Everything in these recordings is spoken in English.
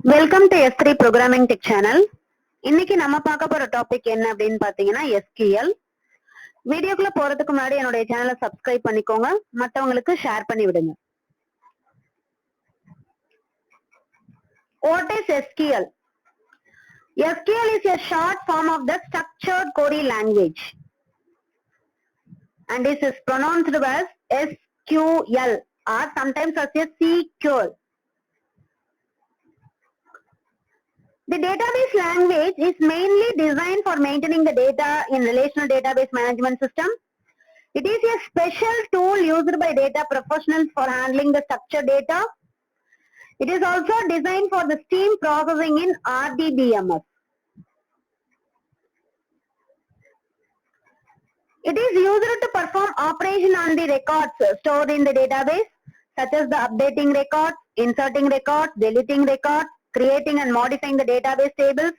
Welcome to S3 Programming Tech Channel. இன்னைக்கு நம்ம பார்க்க போற டாபிக் என்ன அப்படின்னு பாத்தீங்கன்னா SQL. வீடியோக்குள்ள போறதுக்கு முன்னாடி என்னோட சேனலை சப்ஸ்கிரைப் பண்ணிக்கோங்க, மத்தவங்களுக்கு ஷேர் பண்ணி விடுங்க. What is SQL? SQL is a short form of the structured query language and this is pronounced as SQL or sometimes as a SQL. The database language is mainly designed for maintaining the data in relational database management system. It is a special tool used by data professionals for handling the structured data. It is also designed for the stream processing in RDBMS. It is used to perform operation on the records stored in the database, such as the updating records, inserting records, deleting records, creating and modifying the database tables,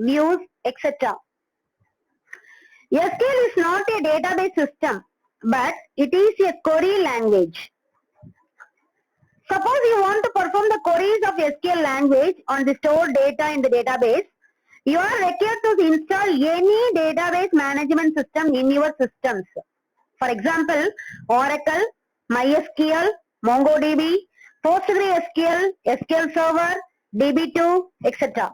views, etc. SQL is not a database system, but it is a query language. Suppose you want to perform the queries of SQL language on the stored data in the database, you are required to install any database management system in your systems. For example, Oracle, MySQL, MongoDB, PostgreSQL, SQL Server, DB2, etc.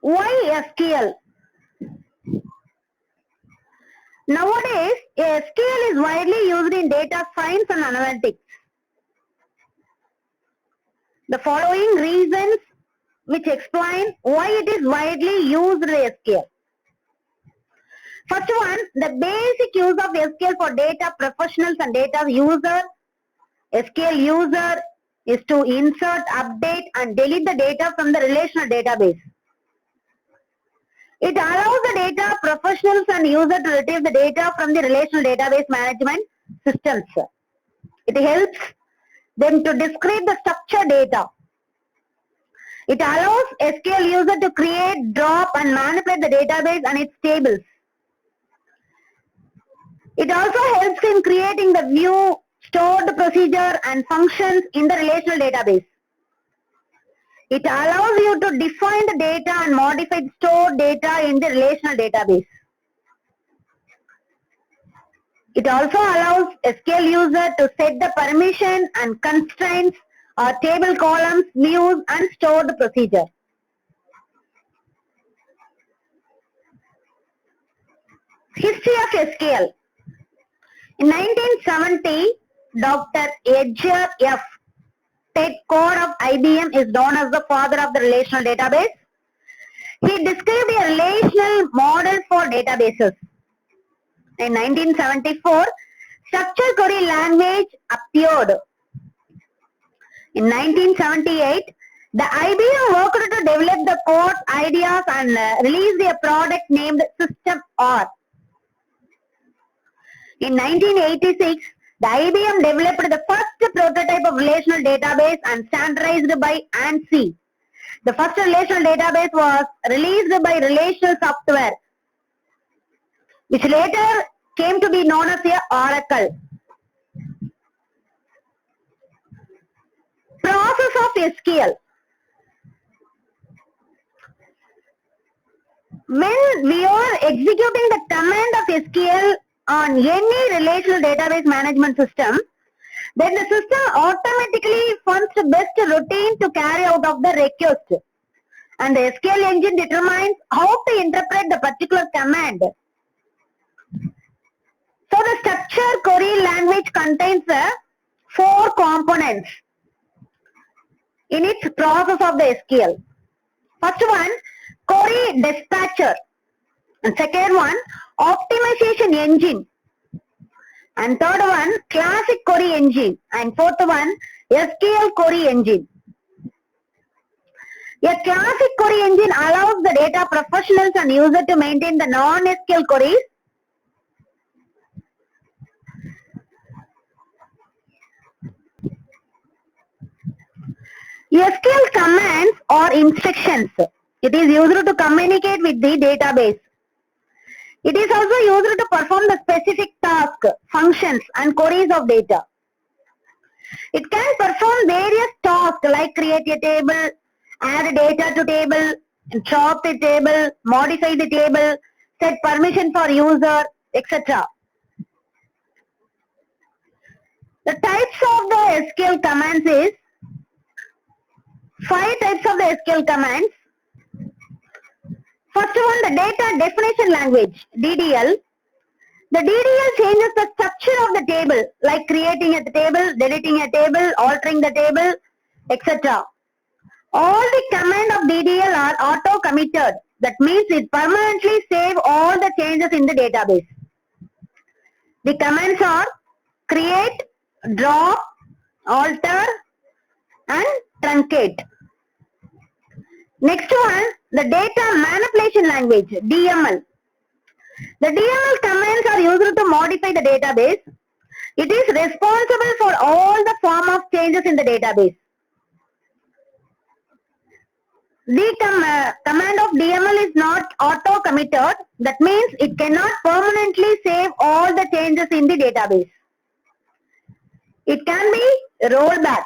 Why SQL? Nowadays, SQL is widely used in data science and analytics. The following reasons which explain why it is widely used in SQL. First one, the basic use of SQL for data professionals and data user. SQL user is to insert, update and delete the data from the relational database. It allows the data professionals and user to retrieve the data from the relational database management systems. It helps them to describe the structured data. It allows SQL user to create, drop and manipulate the database and its tables. It also helps in creating the view, stored procedure and functions in the relational database. It allows you to define the data and modify stored data in the relational database. It also allows SQL user to set the permission and constraints or table columns, views and stored procedure. History of SQL. In 1970, Dr. Edgar F. Ted Code of IBM is known as the father of the relational database. He described a relational model for databases. In 1974, structured query language appeared. In 1978, the IBM worked to develop the code's ideas and released a product named System R. In 1986, the IBM developed the first prototype of relational database and standardized by ANSI. The first relational database was released by Relational Software, which later came to be known as Oracle. Process of SQL. When we are executing the command of SQL on any relational database management system, then the system automatically finds the best routine to carry out of the request. And the SQL engine determines how to interpret the particular command. So the structured query language contains 4 components in its process of the SQL. First one, query dispatcher. And second one, optimization engine. And third one, classic query engine. And fourth one, SQL query engine. A classic query engine allows the data professionals and user to maintain the non-SQL queries. SQL commands or instructions. It is used to communicate with the database. It is also used to perform the specific tasks, functions and queries of data. It can perform various tasks like create a table, add data to table, drop the table, modify the table, set permission for user, etc. The types of the SQL commands is 5 types of the SQL commands. First one, the data definition language, DDL. The DDL changes the structure of the table, like creating a table, deleting a table, altering the table, etc. All the command of DDL are auto-committed. That means it permanently save all the changes in the database. The commands are create, drop, alter, and truncate. Next one, the data manipulation language, DML. The DML commands are used to modify the database. It is responsible for all the form of changes in the database. The command of DML is not auto-committed. That means it cannot permanently save all the changes in the database. It can be rollback.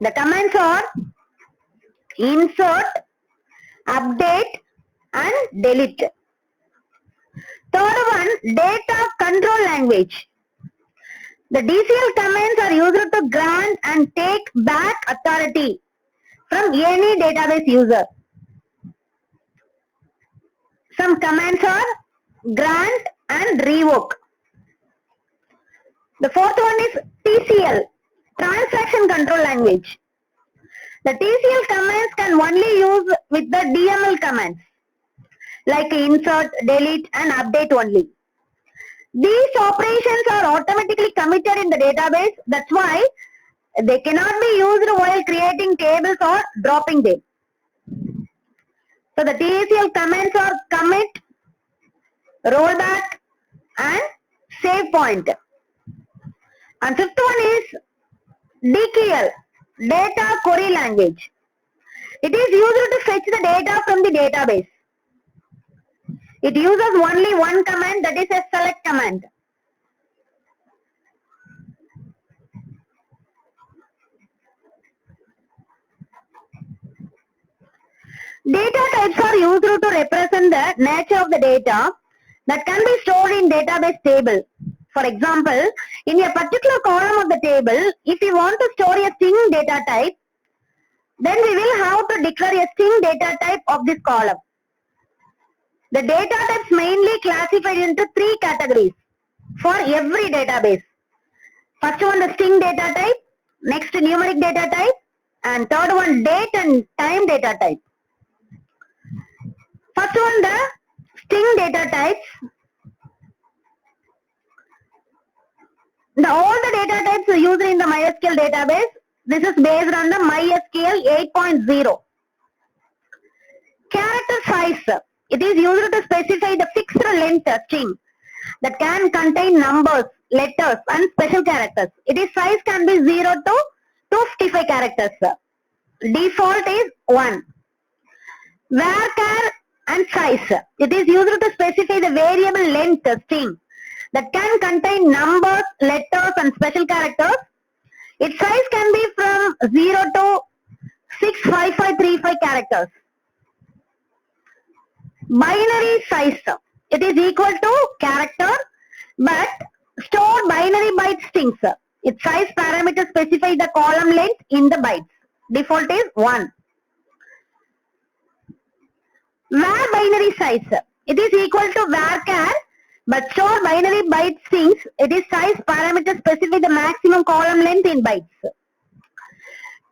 The commands are insert, update, and delete. Third one, data control language. The DCL commands are used to grant and take back authority from any database user. Some commands are grant and revoke. The fourth one is TCL, transaction control language. The TCL commands can only use with the DML commands like insert, delete, and update only. These operations are automatically committed in the database. That's why they cannot be used while creating tables or dropping them. So the TCL commands are commit, rollback, and save point. And fifth one is DQL, data query language. It is used to fetch the data from the database. It uses only one command, that is a select command. Data types are used to represent the nature of the data that can be stored in database table. For example, in a particular column of the table, if we want to store a string data type, then we will have to declare a string data type of this column. The data types mainly classified into 3 categories for every database. First one, the string data type, next numeric data type, and third one, date and time data type. First one, the string data types. All the data types are used in the MySQL database. This is based on the MySQL 8.0. Character size. It is used to specify the fixed length string that can contain numbers, letters, and special characters. Its size can be 0 to 255 characters. Default is 1. Varchar and size. It is used to specify the variable length string that can contain numbers, letters, and special characters. Its size can be from 0 to 65535 characters. Binary size. It is equal to character but store binary byte strings. Its size parameter specify the column length in the bytes. Default is 1. Var binary size. It is equal to varchar but store binary byte strings. It is size parameter specify the maximum column length in bytes.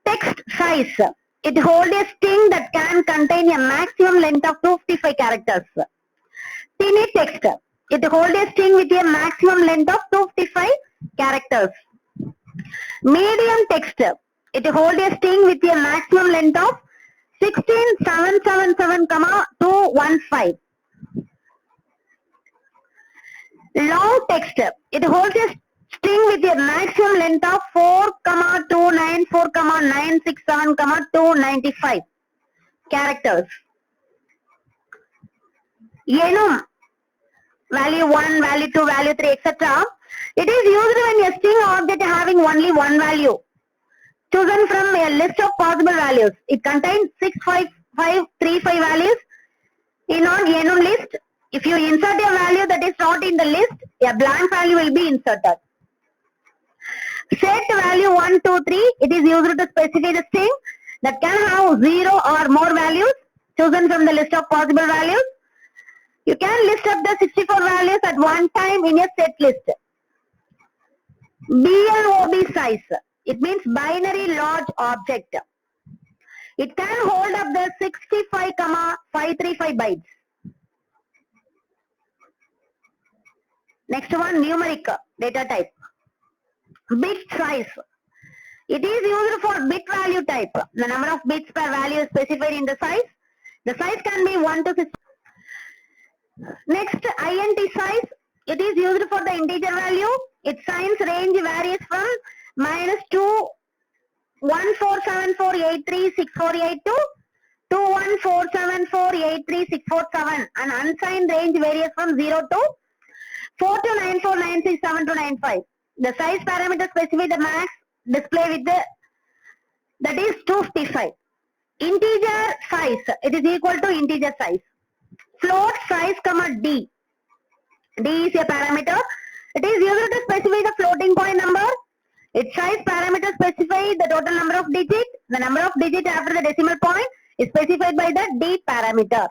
Text size. It holds a string that can contain a maximum length of 255 characters. Tiny text. It holds a string with a maximum length of 255 characters. Medium text. It holds a string with a maximum length of 16777,215. Long text. It holds a string with a maximum length of 4,294,967,295 characters. Enum, value 1, value 2, value 3, etc. It is used when a string object having only one value chosen from a list of possible values. It contains 65535 values in an list. If you insert a value that is not in the list, a blank value will be inserted. Set value 1, 2, 3. It is used to specify the string that can have 0 or more values chosen from the list of possible values. You can list up the 64 values at one time in a set list. BLOB size. It means binary large object. It can hold up the 65,535 bytes. Next one, numeric data type. Bit size. It is used for bit value type. The number of bits per value is specified in the size. The size can be 1 to 60. Next, int size. It is used for the integer value. Its size range varies from -2 1474836482 to 21474836447. And unsigned range varies from 0 to 4294967295. The size parameter specify the max display with the that is 255. Integer size, it is equal to integer size. Float size comma d. D is a parameter. It is used to specify the floating point number. Its size parameter specifies the total number of digits. The number of digits after the decimal point is specified by the d parameter.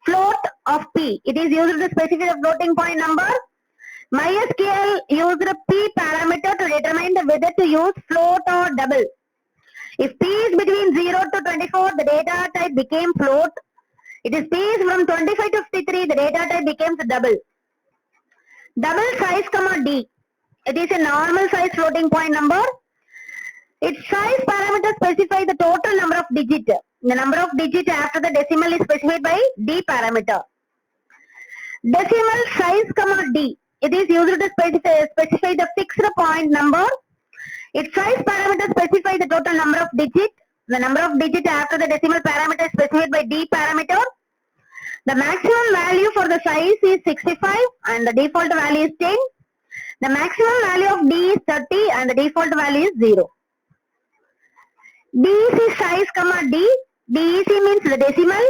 Float of p. It is used to specify the floating point number. MySQL used p parameter to determine whether to use float or double. If p is between 0 to 24, the data type became float. It is p is from 25 to 53, the data type becomes double. Double size comma d. It is a normal size floating point number. Its size parameter specifies the total number of digits. The number of digits after the decimal is specified by d parameter. Decimal size comma d. It is used to specify the fixed point number. Its size parameter specifies the total number of digits. The number of digits after the decimal parameter is specified by d parameter. The maximum value for the size is 65 and the default value is 10. The maximum value of d is 30 and the default value is 0. DEC size comma d. DEC means the decimal.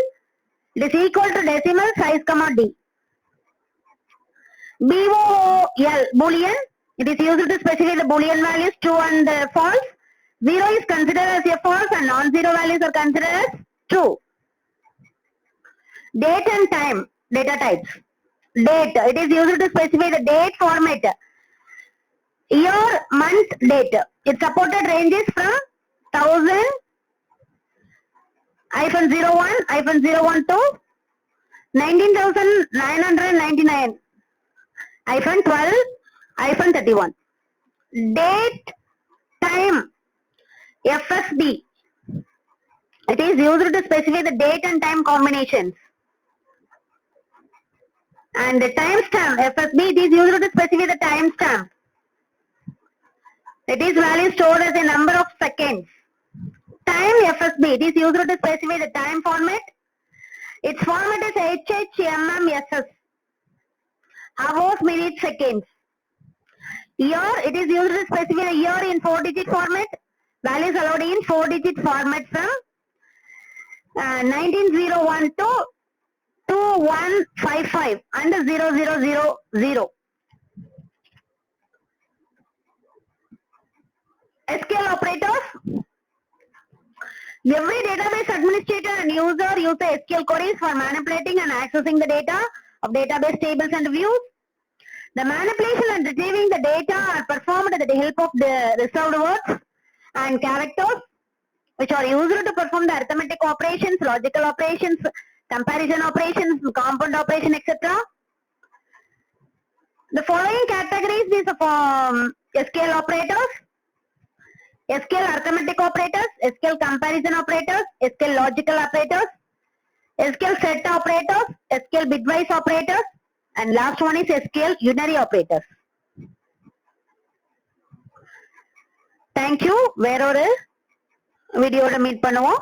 It is equal to decimal size comma d. BOOL boolean. It is used to specify the boolean values true and false. 0 is considered as a false and non-zero values are considered as true. Date and time data types. Date. It is used to specify the date format. Year, month, date. Its supported ranges from 1000 -01 to 19,999 -12 -31. Date, time, FSB. It is used to specify the date and time combinations. And the timestamp, FSB, it is used to specify the timestamp. It is value stored as a number of seconds. Time, FSB, it is used to specify the time format. Its format is HHMMSS. Hours, minutes, seconds. Year, it is used to specify a year in 4-digit format. Values allowed in 4-digit format from 1901 to 2155 and 0000. SQL operators. Every database administrator and user use the SQL queries for manipulating and accessing the data of database tables and views. The manipulation and retrieving the data are performed with the help of the reserved words and characters, which are used to perform the arithmetic operations, logical operations, comparison operations, compound operation, etc. The following categories is of SQL operators: SQL arithmetic operators, SQL comparison operators, SQL logical operators, SQL set operators, SQL bitwise operators, and last one is SQL unary operators. Thank you. வேற ஒரு வீடியோல meet பண்ணுவோம்.